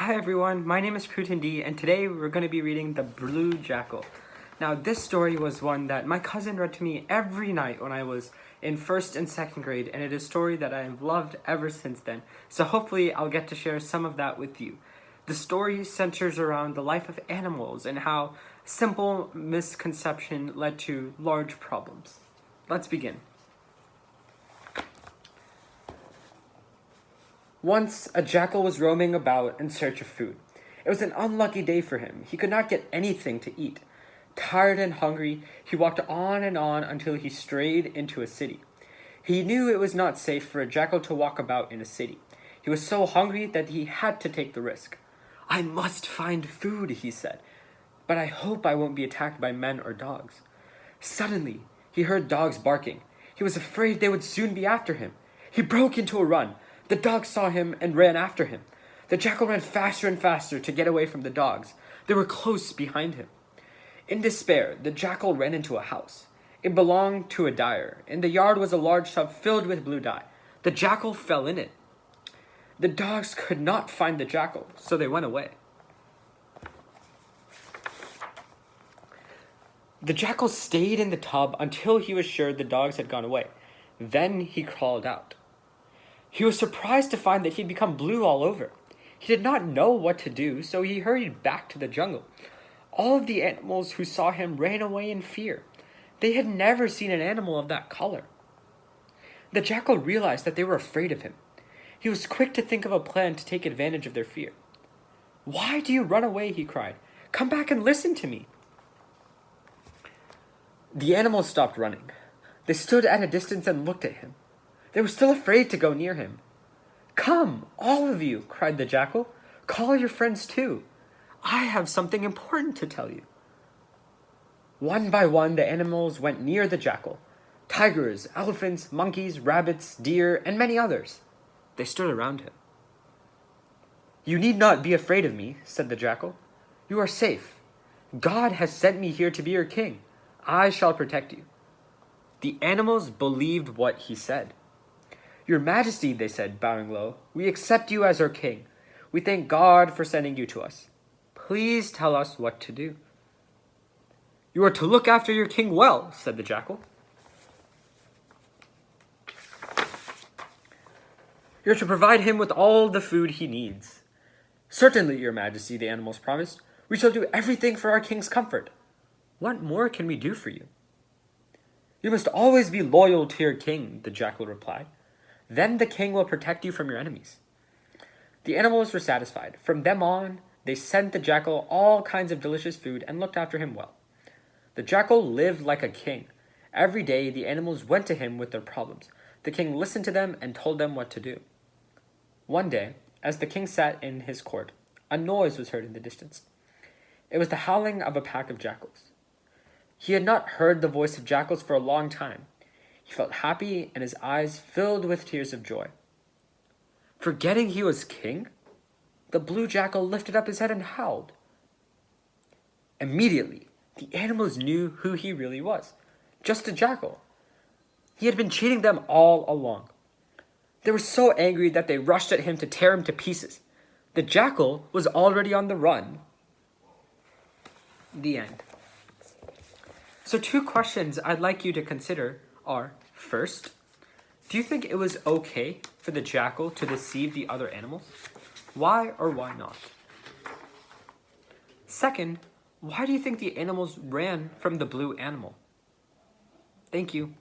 Hi everyone, my name is Krutin and today we're going to be reading The Blue Jackal. Now this story was one that my cousin read to me every night when I was in 1st and 2nd grade, and it is a story that I have loved ever since then, so hopefully I'll get to share some of that with you. The story centers around the life of animals and how simple misconception led to large problems. Let's begin. Once, a jackal was roaming about in search of food. It was an unlucky day for him. He could not get anything to eat. Tired and hungry, he walked on and on until he strayed into a city. He knew it was not safe for a jackal to walk about in a city. He was so hungry that he had to take the risk. "I must find food," he said, "but I hope I won't be attacked by men or dogs." Suddenly, he heard dogs barking. He was afraid they would soon be after him. He broke into a run. The dogs saw him and ran after him. The jackal ran faster and faster to get away from the dogs. They were close behind him. In despair, the jackal ran into a house. It belonged to a dyer. In the yard was a large tub filled with blue dye. The jackal fell in it. The dogs could not find the jackal, so they went away. The jackal stayed in the tub until he was sure the dogs had gone away. Then he crawled out. He was surprised to find that he had become blue all over. He did not know what to do, so he hurried back to the jungle. All of the animals who saw him ran away in fear. They had never seen an animal of that color. The jackal realized that they were afraid of him. He was quick to think of a plan to take advantage of their fear. "Why do you run away?" he cried. "Come back and listen to me." The animals stopped running. They stood at a distance and looked at him. They were still afraid to go near him. "Come, all of you," cried the jackal. "Call your friends too. I have something important to tell you." One by one, the animals went near the jackal. Tigers, elephants, monkeys, rabbits, deer, and many others. They stood around him. "You need not be afraid of me," said the jackal. "You are safe. God has sent me here to be your king. I shall protect you." The animals believed what he said. "Your Majesty," they said, bowing low, "we accept you as our king. We thank God for sending you to us. Please tell us what to do." "You are to look after your king well," said the jackal. "You're to provide him with all the food he needs." "Certainly, your Majesty," the animals promised. "We shall do everything for our king's comfort. What more can we do for you?" "You must always be loyal to your king," the jackal replied. "Then the king will protect you from your enemies." The animals were satisfied. From them on, they sent the jackal all kinds of delicious food and looked after him well. The jackal lived like a king. Every day, the animals went to him with their problems. The king listened to them and told them what to do. One day, as the king sat in his court, a noise was heard in the distance. It was the howling of a pack of jackals. He had not heard the voice of jackals for a long time. He felt happy, and his eyes filled with tears of joy. Forgetting he was king, the blue jackal lifted up his head and howled. Immediately, the animals knew who he really was, just a jackal. He had been cheating them all along. They were so angry that they rushed at him to tear him to pieces. The jackal was already on the run. The end. So 2 questions I'd like you to consider are, first, do you think it was okay for the jackal to deceive the other animals? Why or why not? Second, why do you think the animals ran from the blue animal? Thank you.